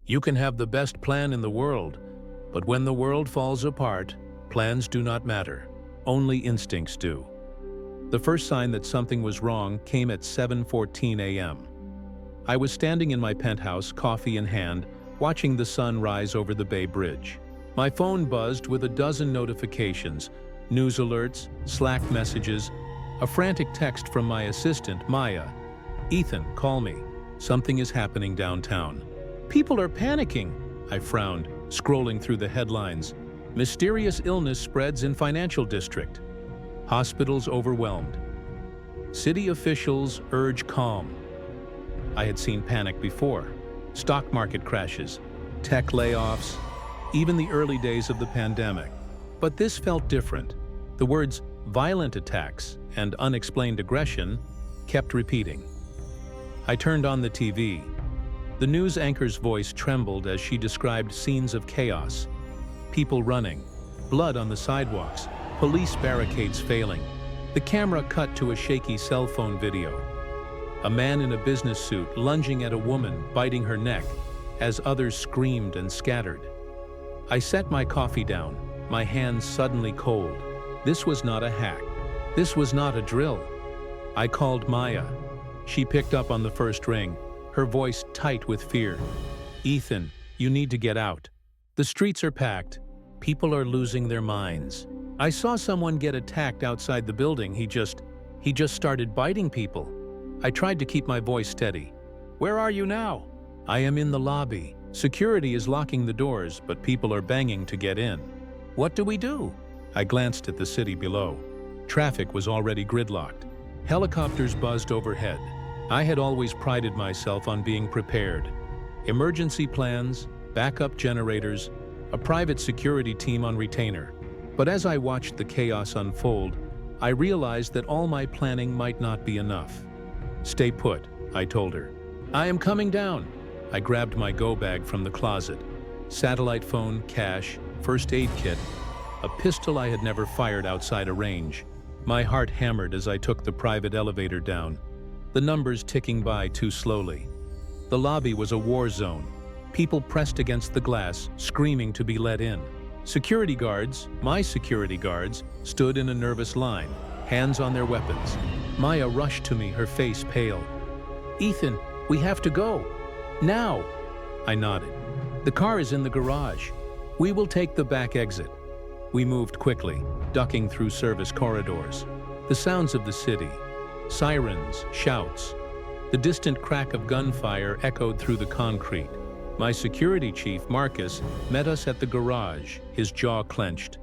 You can have the best plan in the world, but when the world falls apart, plans do not matter. Only instincts do. The first sign that something was wrong came at 7:14 a.m. I was standing in my penthouse, coffee in hand, watching the sun rise over the Bay Bridge. My phone buzzed with a dozen notifications, news alerts, Slack messages, a frantic text from my assistant, Maya. "Ethan, call me. Something is happening downtown." "People are panicking," I frowned, scrolling through the headlines. "Mysterious illness spreads in financial district. Hospitals overwhelmed. City officials urge calm." I had seen panic before. Stock market crashes, tech layoffs, even the early days of the pandemic. But this felt different. The words violent attacks and unexplained aggression kept repeating. I turned on the TV. The news anchor's voice trembled as she described scenes of chaos. People running, blood on the sidewalks, police barricades failing. The camera cut to a shaky cell phone video. A man in a business suit lunging at a woman, biting her neck, as others screamed and scattered. I set my coffee down, my hands suddenly cold. This was not a hack. This was not a drill. I called Maya. She picked up on the first ring, her voice tight with fear. "Ethan, you need to get out. The streets are packed. People are losing their minds. I saw someone get attacked outside the building. He just started biting people." I tried to keep my voice steady. "Where are you now?" "I am in the lobby. Security is locking the doors, but people are banging to get in." "What do we do?" I glanced at the city below. Traffic was already gridlocked. Helicopters buzzed overhead. I had always prided myself on being prepared. Emergency plans, backup generators, a private security team on retainer. But as I watched the chaos unfold, I realized that all my planning might not be enough. "Stay put," I told her. "I am coming down." I grabbed my go bag from the closet. Satellite phone, cash, first aid kit, a pistol I had never fired outside a range. My heart hammered as I took the private elevator down, the numbers ticking by too slowly. The lobby was a war zone. People pressed against the glass, screaming to be let in. Security guards, my security guards, stood in a nervous line, hands on their weapons. Maya rushed to me, her face pale. "Ethan, we have to go. Now!" I nodded. "The car is in the garage. We will take the back exit." We moved quickly, ducking through service corridors. The sounds of the city, sirens, shouts. The distant crack of gunfire echoed through the concrete. My security chief, Marcus, met us at the garage, his jaw clenched.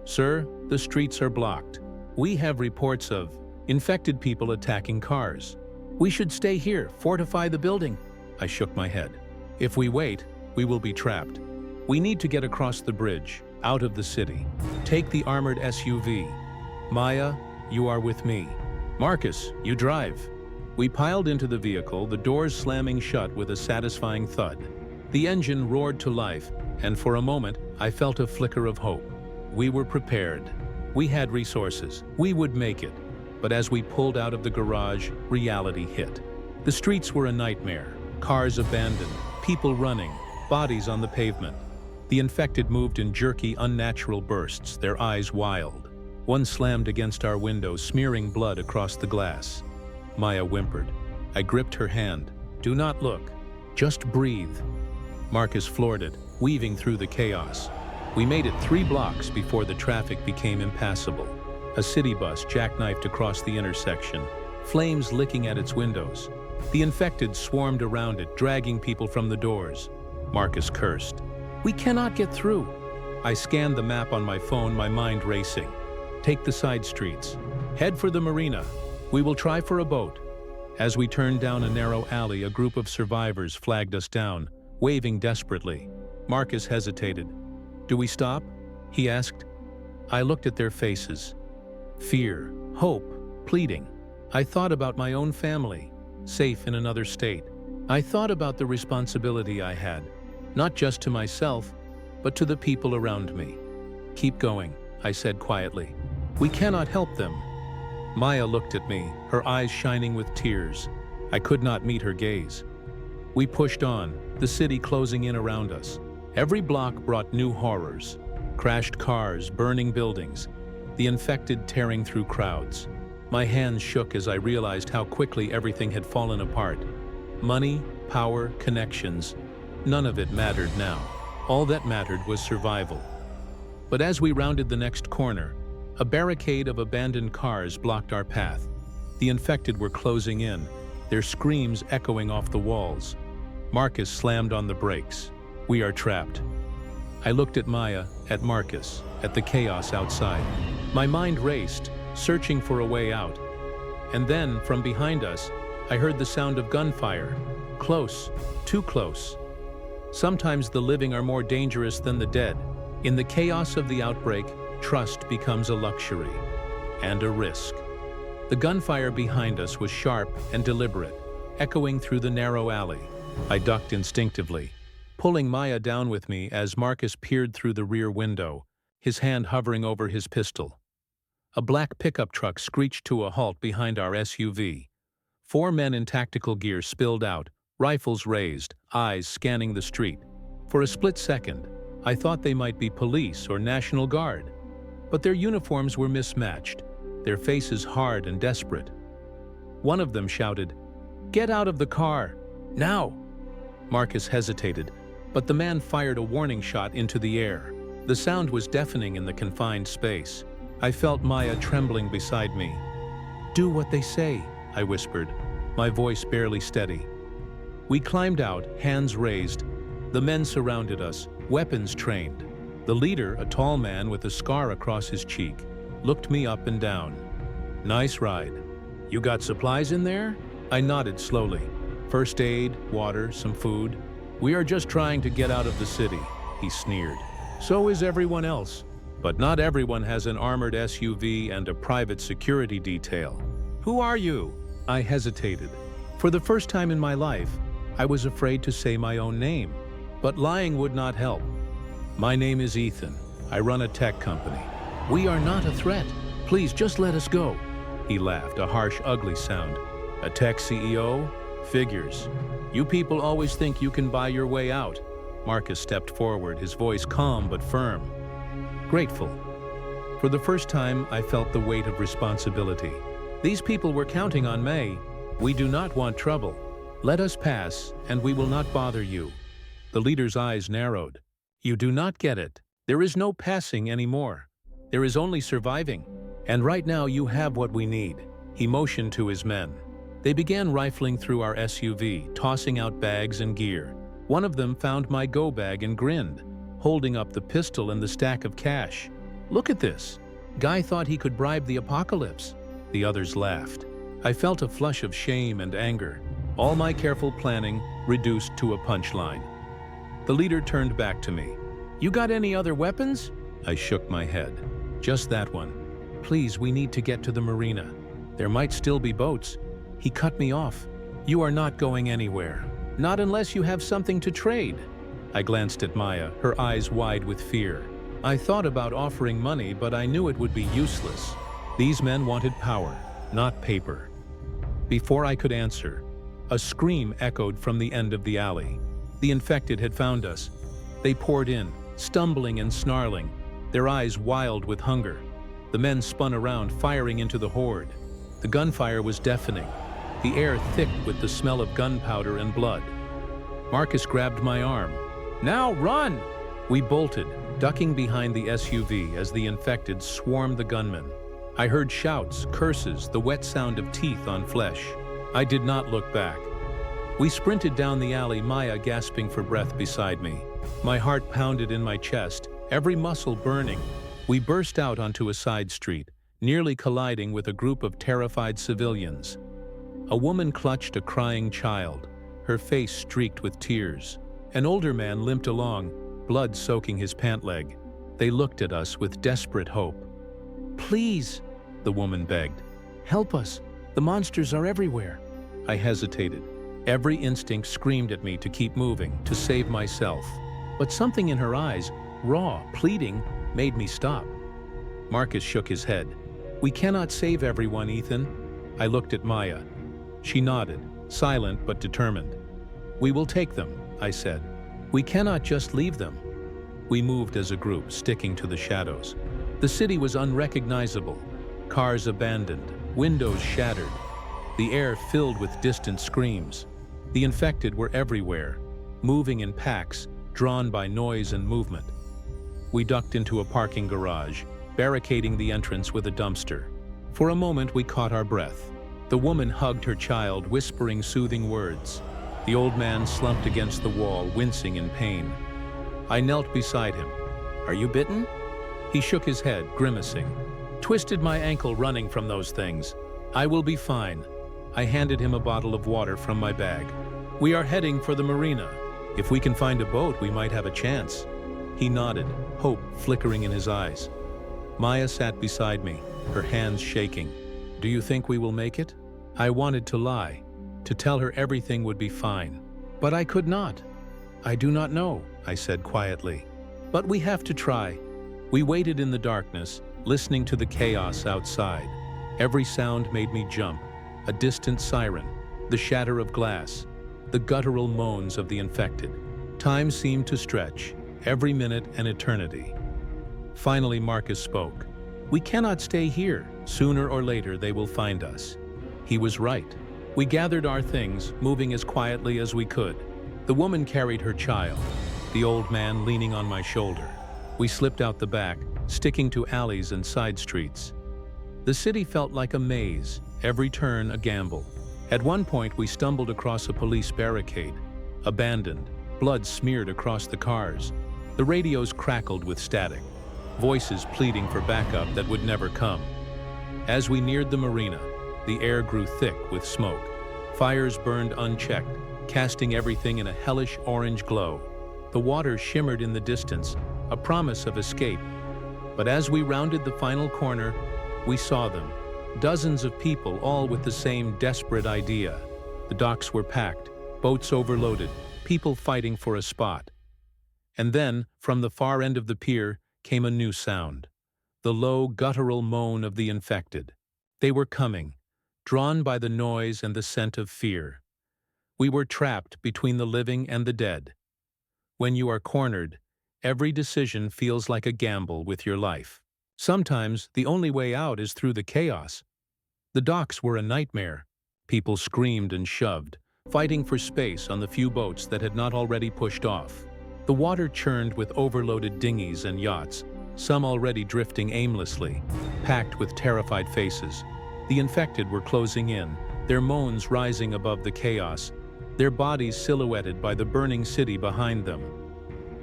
"Sir, the streets are blocked. We have reports of infected people attacking cars. We should stay here, fortify the building." I shook my head. "If we wait, we will be trapped. We need to get across the bridge, out of the city. Take the armored SUV. Maya, you are with me. Marcus, you drive." We piled into the vehicle, the doors slamming shut with a satisfying thud. The engine roared to life, and for a moment, I felt a flicker of hope. We were prepared. We had resources. We would make it. But as we pulled out of the garage, reality hit. The streets were a nightmare. Cars abandoned, people running, bodies on the pavement. The infected moved in jerky, unnatural bursts, their eyes wild. One slammed against our window, smearing blood across the glass. Maya whimpered. I gripped her hand. "Do not look. Just breathe." Marcus floored it, weaving through the chaos. We made it 3 blocks before the traffic became impassable. A city bus jackknifed across the intersection, flames licking at its windows. The infected swarmed around it, dragging people from the doors. Marcus cursed. "We cannot get through." I scanned the map on my phone, my mind racing. "Take the side streets. Head for the marina. We will try for a boat." As we turned down a narrow alley, a group of survivors flagged us down, waving desperately. Marcus hesitated. "Do we stop?" he asked. I looked at their faces. Fear, hope, pleading. I thought about my own family, safe in another state. I thought about the responsibility I had, not just to myself, but to the people around me. "Keep going," I said quietly. "We cannot help them." Maya looked at me, her eyes shining with tears. I could not meet her gaze. We pushed on, the city closing in around us. Every block brought new horrors. Crashed cars, burning buildings, the infected tearing through crowds. My hands shook as I realized how quickly everything had fallen apart. Money, power, connections, none of it mattered now. All that mattered was survival. But as we rounded the next corner, a barricade of abandoned cars blocked our path. The infected were closing in, their screams echoing off the walls. Marcus slammed on the brakes. We are trapped. I looked at Maya, at Marcus, at the chaos outside. My mind raced, searching for a way out. And then, from behind us, I heard the sound of gunfire. Close, too close. Sometimes the living are more dangerous than the dead. In the chaos of the outbreak, trust becomes a luxury and a risk. The gunfire behind us was sharp and deliberate, echoing through the narrow alley. I ducked instinctively, pulling Maya down with me as Marcus peered through the rear window, his hand hovering over his pistol. A black pickup truck screeched to a halt behind our SUV. 4 men in tactical gear spilled out, rifles raised, eyes scanning the street. For a split second, I thought they might be police or National Guard. But their uniforms were mismatched, their faces hard and desperate. One of them shouted, "Get out of the car! Now!" Marcus hesitated, but the man fired a warning shot into the air. The sound was deafening in the confined space. I felt Maya trembling beside me. "Do what they say," I whispered, my voice barely steady. We climbed out, hands raised. The men surrounded us, weapons trained. The leader, a tall man with a scar across his cheek, looked me up and down. "Nice ride. You got supplies in there?" I nodded slowly. "First aid, water, some food." "We are just trying to get out of the city," he sneered. "So is everyone else. But not everyone has an armored SUV and a private security detail." "Who are you?" I hesitated. For the first time in my life, I was afraid to say my own name. But lying would not help. "My name is Ethan. I run a tech company." "We are not a threat. Please just let us go." He laughed, a harsh, ugly sound. "A tech CEO? Figures. You people always think you can buy your way out." Marcus stepped forward, his voice calm but firm. Grateful. For the first time, I felt the weight of responsibility. These people were counting on me. "We do not want trouble. Let us pass, and we will not bother you." The leader's eyes narrowed. "You do not get it. There is no passing anymore. There is only surviving. And right now you have what we need." He motioned to his men. They began rifling through our SUV, tossing out bags and gear. One of them found my go bag and grinned, holding up the pistol and the stack of cash. "Look at this. Guy thought he could bribe the apocalypse." The others laughed. I felt a flush of shame and anger. All my careful planning reduced to a punchline. The leader turned back to me. "You got any other weapons?" I shook my head. "Just that one. Please, we need to get to the marina. There might still be boats." He cut me off. "You are not going anywhere. Not unless you have something to trade." I glanced at Maya, her eyes wide with fear. I thought about offering money, but I knew it would be useless. These men wanted power, not paper. Before I could answer, a scream echoed from the end of the alley. The infected had found us. They poured in, stumbling and snarling, their eyes wild with hunger. The men spun around, firing into the horde. The gunfire was deafening, the air thick with the smell of gunpowder and blood. Marcus grabbed my arm. "Now run!" We bolted, ducking behind the SUV as the infected swarmed the gunmen. I heard shouts, curses, the wet sound of teeth on flesh. I did not look back. We sprinted down the alley, Maya gasping for breath beside me. My heart pounded in my chest, every muscle burning. We burst out onto a side street, nearly colliding with a group of terrified civilians. A woman clutched a crying child, her face streaked with tears. An older man limped along, blood soaking his pant leg. They looked at us with desperate hope. "Please," the woman begged. "Help us. The monsters are everywhere." I hesitated. Every instinct screamed at me to keep moving, to save myself. But something in her eyes, raw, pleading, made me stop. Marcus shook his head. "We cannot save everyone, Ethan." I looked at Maya. She nodded, silent but determined. "We will take them," I said. "We cannot just leave them." We moved as a group, sticking to the shadows. The city was unrecognizable, cars abandoned, windows shattered, the air filled with distant screams. The infected were everywhere, moving in packs, drawn by noise and movement. We ducked into a parking garage, barricading the entrance with a dumpster. For a moment, we caught our breath. The woman hugged her child, whispering soothing words. The old man slumped against the wall, wincing in pain. I knelt beside him. "Are you bitten?" He shook his head, grimacing. "Twisted my ankle running from those things. I will be fine." I handed him a bottle of water from my bag. "We are heading for the marina. If we can find a boat, we might have a chance." He nodded, hope flickering in his eyes. Maya sat beside me, her hands shaking. "Do you think we will make it?" I wanted to lie, to tell her everything would be fine. But I could not. "I do not know," I said quietly. "But we have to try." We waited in the darkness, listening to the chaos outside. Every sound made me jump. A distant siren, the shatter of glass, the guttural moans of the infected. Time seemed to stretch, every minute an eternity. Finally, Marcus spoke. "We cannot stay here. Sooner or later, they will find us." He was right. We gathered our things, moving as quietly as we could. The woman carried her child, the old man leaning on my shoulder. We slipped out the back, sticking to alleys and side streets. The city felt like a maze, every turn a gamble. At one point, we stumbled across a police barricade, abandoned, blood smeared across the cars. The radios crackled with static, voices pleading for backup that would never come. As we neared the marina, the air grew thick with smoke. Fires burned unchecked, casting everything in a hellish orange glow. The water shimmered in the distance, a promise of escape. But as we rounded the final corner, we saw them. Dozens of people, all with the same desperate idea. The docks were packed, boats overloaded, people fighting for a spot. And then, from the far end of the pier, came a new sound. The low, guttural moan of the infected. They were coming, drawn by the noise and the scent of fear. We were trapped between the living and the dead. When you are cornered, every decision feels like a gamble with your life. Sometimes the only way out is through the chaos. The docks were a nightmare. People screamed and shoved, fighting for space on the few boats that had not already pushed off. The water churned with overloaded dinghies and yachts, some already drifting aimlessly, packed with terrified faces. The infected were closing in, their moans rising above the chaos, their bodies silhouetted by the burning city behind them.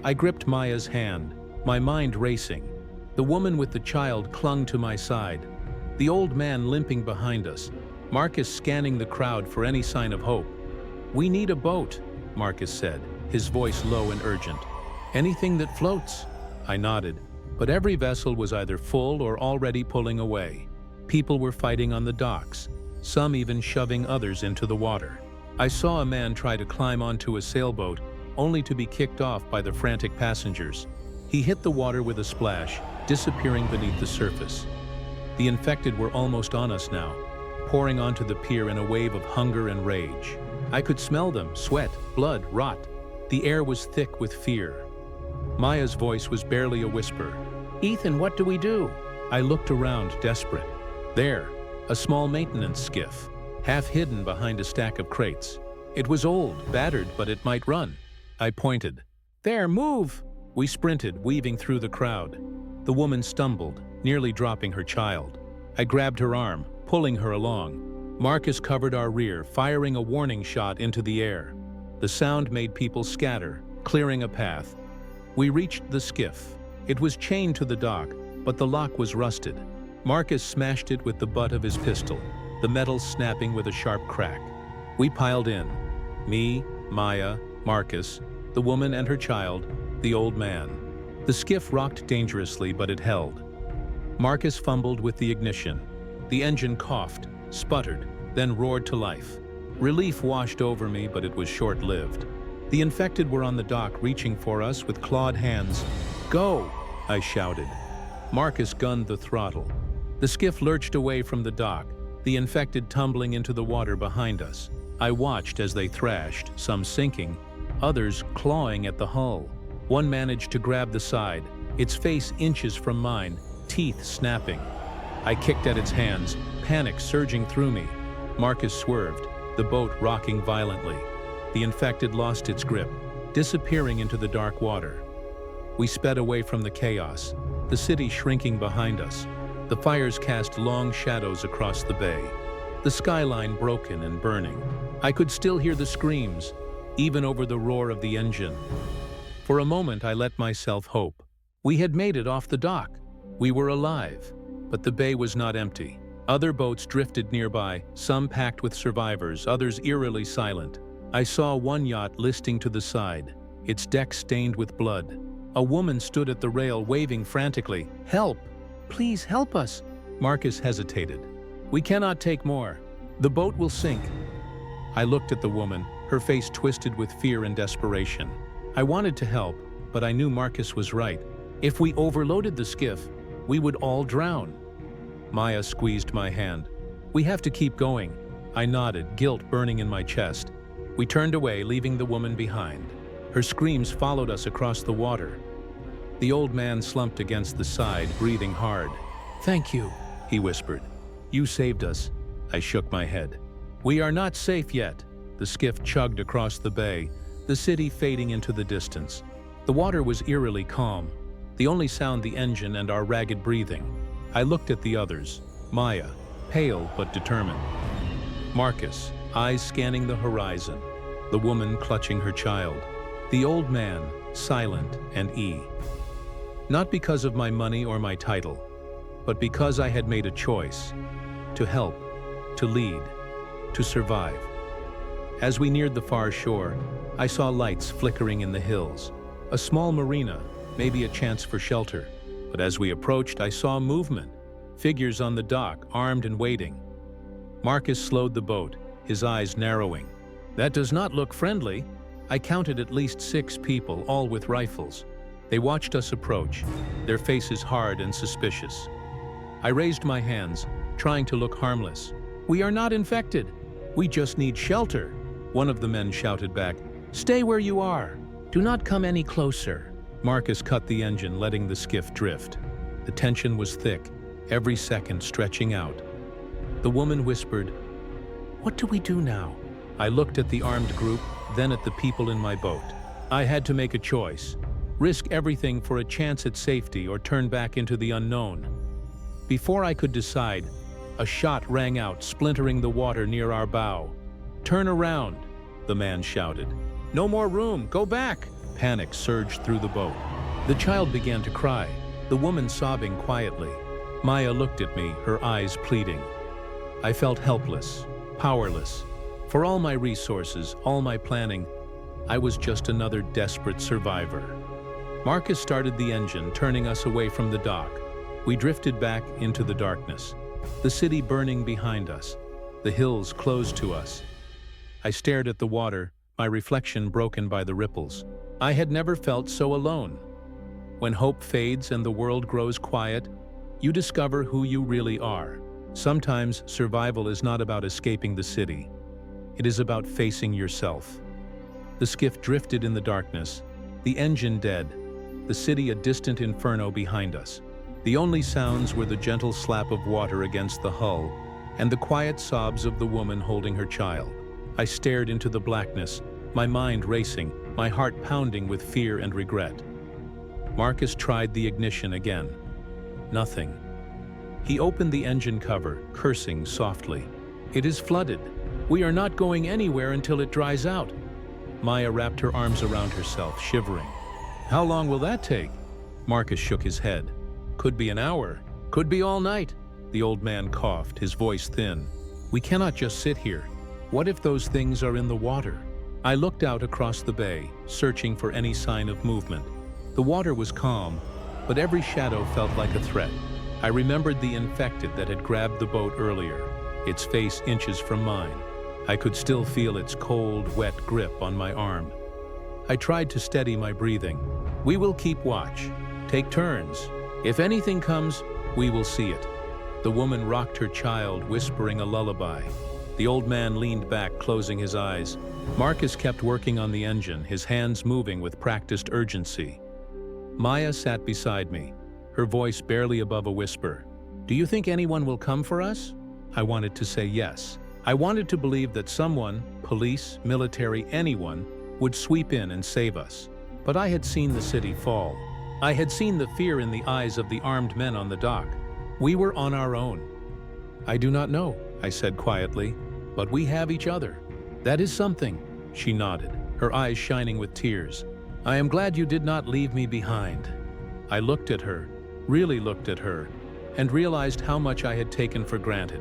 I gripped Maya's hand, my mind racing. The woman with the child clung to my side, the old man limping behind us, Marcus scanning the crowd for any sign of hope. "We need a boat," Marcus said, his voice low and urgent. "Anything that floats." I nodded, but every vessel was either full or already pulling away. People were fighting on the docks, some even shoving others into the water. I saw a man try to climb onto a sailboat, only to be kicked off by the frantic passengers. He hit the water with a splash, disappearing beneath the surface. The infected were almost on us now, pouring onto the pier in a wave of hunger and rage. I could smell them, sweat, blood, rot. The air was thick with fear. Maya's voice was barely a whisper. "Ethan, what do we do?" I looked around, desperate. There, a small maintenance skiff, half hidden behind a stack of crates. It was old, battered, but it might run. I pointed. "There, move!" We sprinted, weaving through the crowd. The woman stumbled, nearly dropping her child. I grabbed her arm, pulling her along. Marcus covered our rear, firing a warning shot into the air. The sound made people scatter, clearing a path. We reached the skiff. It was chained to the dock, but the lock was rusted. Marcus smashed it with the butt of his pistol, the metal snapping with a sharp crack. We piled in. Me, Maya, Marcus, the woman and her child, the old man. The skiff rocked dangerously, but it held. Marcus fumbled with the ignition. The engine coughed, sputtered, then roared to life. Relief washed over me, but it was short-lived. The infected were on the dock, reaching for us with clawed hands. "Go!" I shouted. Marcus gunned the throttle. The skiff lurched away from the dock, the infected tumbling into the water behind us. I watched as they thrashed, some sinking, others clawing at the hull. One managed to grab the side, its face inches from mine, teeth snapping. I kicked at its hands, panic surging through me. Marcus swerved, the boat rocking violently. The infected lost its grip, disappearing into the dark water. We sped away from the chaos, the city shrinking behind us. The fires cast long shadows across the bay, the skyline broken and burning. I could still hear the screams, even over the roar of the engine. For a moment I let myself hope. We had made it off the dock. We were alive, but the bay was not empty. Other boats drifted nearby, some packed with survivors, others eerily silent. I saw one yacht listing to the side, its deck stained with blood. A woman stood at the rail waving frantically. "Help! Please help us!" Marcus hesitated. "We cannot take more. The boat will sink." I looked at the woman, her face twisted with fear and desperation. I wanted to help, but I knew Marcus was right. If we overloaded the skiff, we would all drown. Maya squeezed my hand. "We have to keep going." I nodded, guilt burning in my chest. We turned away, leaving the woman behind. Her screams followed us across the water. The old man slumped against the side, breathing hard. "Thank you," he whispered. "You saved us." I shook my head. "We are not safe yet." The skiff chugged across the bay, the city fading into the distance. The water was eerily calm, the only sound the engine and our ragged breathing. I looked at the others, Maya, pale but determined. Marcus, eyes scanning the horizon, the woman clutching her child. The old man, silent and not because of my money or my title, but because I had made a choice to help, to lead, to survive. As we neared the far shore, I saw lights flickering in the hills, a small marina, maybe a chance for shelter. But as we approached, I saw movement, figures on the dock, armed and waiting. Marcus slowed the boat, his eyes narrowing. "That does not look friendly." I counted at least 6 people, all with rifles. They watched us approach, their faces hard and suspicious. I raised my hands, trying to look harmless. "We are not infected. We just need shelter." One of the men shouted back, "Stay where you are. Do not come any closer." Marcus cut the engine, letting the skiff drift. The tension was thick, every second stretching out. The woman whispered, "What do we do now?" I looked at the armed group, then at the people in my boat. I had to make a choice. Risk everything for a chance at safety or turn back into the unknown. Before I could decide, a shot rang out, splintering the water near our bow. "Turn around," the man shouted. "No more room, go back!" Panic surged through the boat. The child began to cry, the woman sobbing quietly. Maya looked at me, her eyes pleading. I felt helpless, powerless. For all my resources, all my planning, I was just another desperate survivor. Marcus started the engine, turning us away from the dock. We drifted back into the darkness, the city burning behind us, the hills closed to us. I stared at the water, my reflection broken by the ripples. I had never felt so alone. When hope fades and the world grows quiet, you discover who you really are. Sometimes survival is not about escaping the city. It is about facing yourself. The skiff drifted in the darkness, the engine dead, the city a distant inferno behind us. The only sounds were the gentle slap of water against the hull and the quiet sobs of the woman holding her child. I stared into the blackness, my mind racing, my heart pounding with fear and regret. Marcus tried the ignition again. Nothing. He opened the engine cover, cursing softly. "It is flooded. We are not going anywhere until it dries out." Maya wrapped her arms around herself, shivering. "How long will that take?" Marcus shook his head. "Could be an hour. Could be all night." The old man coughed, his voice thin. "We cannot just sit here. What if those things are in the water?" I looked out across the bay, searching for any sign of movement. The water was calm, but every shadow felt like a threat. I remembered the infected that had grabbed the boat earlier, its face inches from mine. I could still feel its cold, wet grip on my arm. I tried to steady my breathing. "We will keep watch. Take turns. If anything comes, we will see it." The woman rocked her child, whispering a lullaby. The old man leaned back, closing his eyes. Marcus kept working on the engine, his hands moving with practiced urgency. Maya sat beside me, her voice barely above a whisper. "Do you think anyone will come for us?" I wanted to say yes. I wanted to believe that someone, police, military, anyone, would sweep in and save us. But I had seen the city fall. I had seen the fear in the eyes of the armed men on the dock. We were on our own. "I do not know," I said quietly, "but we have each other. That is something." She nodded, her eyes shining with tears. "I am glad you did not leave me behind." I looked at her, really looked at her, and realized how much I had taken for granted.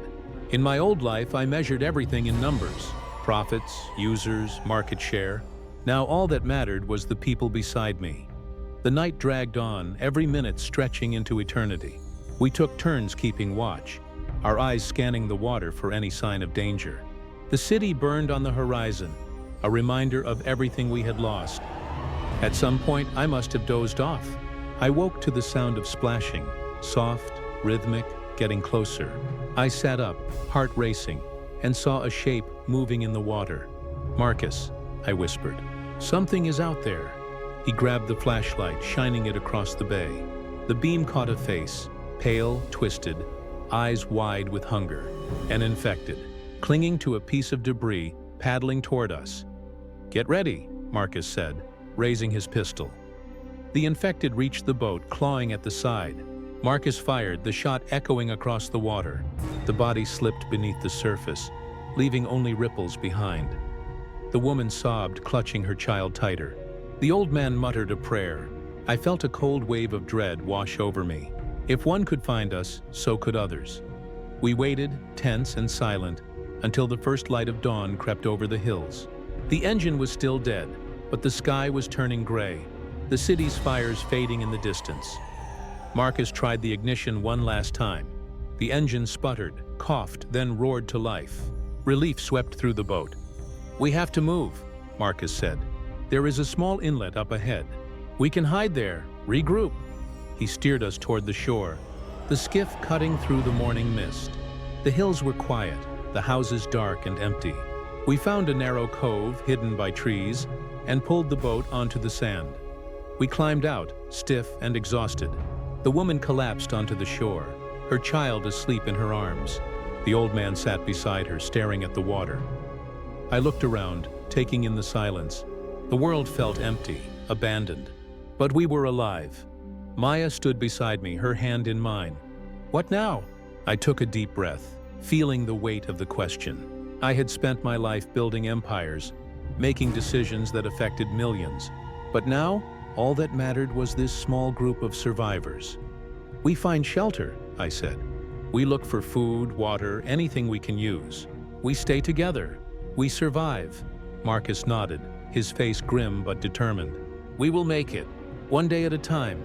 In my old life, I measured everything in numbers: profits, users, market share. Now all that mattered was the people beside me. The night dragged on, every minute stretching into eternity. We took turns keeping watch, our eyes scanning the water for any sign of danger. The city burned on the horizon, a reminder of everything we had lost. At some point, I must have dozed off. I woke to the sound of splashing, soft, rhythmic, getting closer. I sat up, heart racing, and saw a shape moving in the water. "Marcus," I whispered, "something is out there." He grabbed the flashlight, shining it across the bay. The beam caught a face, pale, twisted, eyes wide with hunger, and infected, clinging to a piece of debris, paddling toward us. "Get ready," Marcus said, raising his pistol. The infected reached the boat, clawing at the side. Marcus fired, the shot echoing across the water. The body slipped beneath the surface, leaving only ripples behind. The woman sobbed, clutching her child tighter. The old man muttered a prayer. I felt a cold wave of dread wash over me. If one could find us, so could others. We waited, tense and silent, until the first light of dawn crept over the hills. The engine was still dead, but the sky was turning gray, the city's fires fading in the distance. Marcus tried the ignition one last time. The engine sputtered, coughed, then roared to life. Relief swept through the boat. "We have to move," Marcus said. "There is a small inlet up ahead. We can hide there, regroup." He steered us toward the shore, the skiff cutting through the morning mist. The hills were quiet, the houses dark and empty. We found a narrow cove hidden by trees and pulled the boat onto the sand. We climbed out, stiff and exhausted. The woman collapsed onto the shore, her child asleep in her arms. The old man sat beside her, staring at the water. I looked around, taking in the silence. The world felt empty, abandoned. But we were alive. Maya stood beside me, her hand in mine. "What now?" I took a deep breath, feeling the weight of the question. I had spent my life building empires, making decisions that affected millions. But now, all that mattered was this small group of survivors. "We find shelter," I said. "We look for food, water, anything we can use. We stay together. We survive." Marcus nodded, his face grim but determined. "We will make it, one day at a time."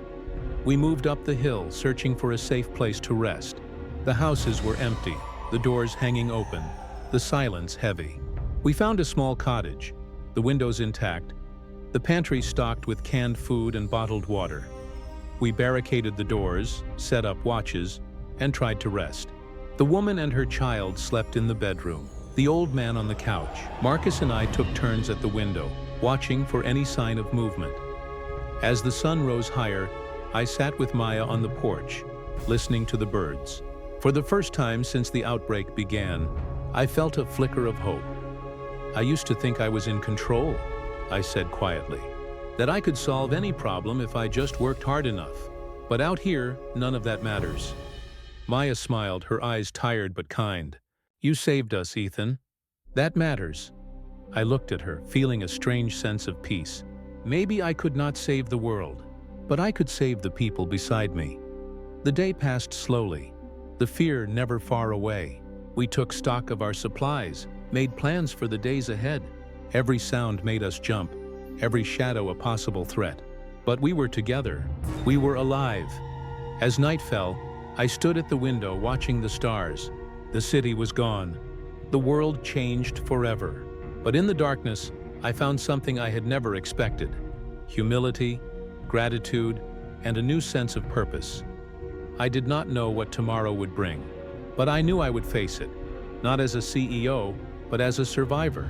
We moved up the hill, searching for a safe place to rest. The houses were empty, the doors hanging open, the silence heavy. We found a small cottage, the windows intact, the pantry stocked with canned food and bottled water. We barricaded the doors, set up watches, and tried to rest. The woman and her child slept in the bedroom, the old man on the couch. Marcus and I took turns at the window, watching for any sign of movement. As the sun rose higher, I sat with Maya on the porch, listening to the birds. For the first time since the outbreak began, I felt a flicker of hope. "I used to think I was in control," I said quietly, "that I could solve any problem if I just worked hard enough. But out here, none of that matters." Maya smiled, her eyes tired but kind. "You saved us, Ethan. That matters." I looked at her, feeling a strange sense of peace. Maybe I could not save the world, but I could save the people beside me. The day passed slowly, the fear never far away. We took stock of our supplies, made plans for the days ahead. Every sound made us jump, every shadow a possible threat. But we were together. We were alive. As night fell, I stood at the window watching the stars. The city was gone. The world changed forever. But in the darkness, I found something I had never expected: humility, gratitude, and a new sense of purpose. I did not know what tomorrow would bring, but I knew I would face it, not as a CEO, but as a survivor.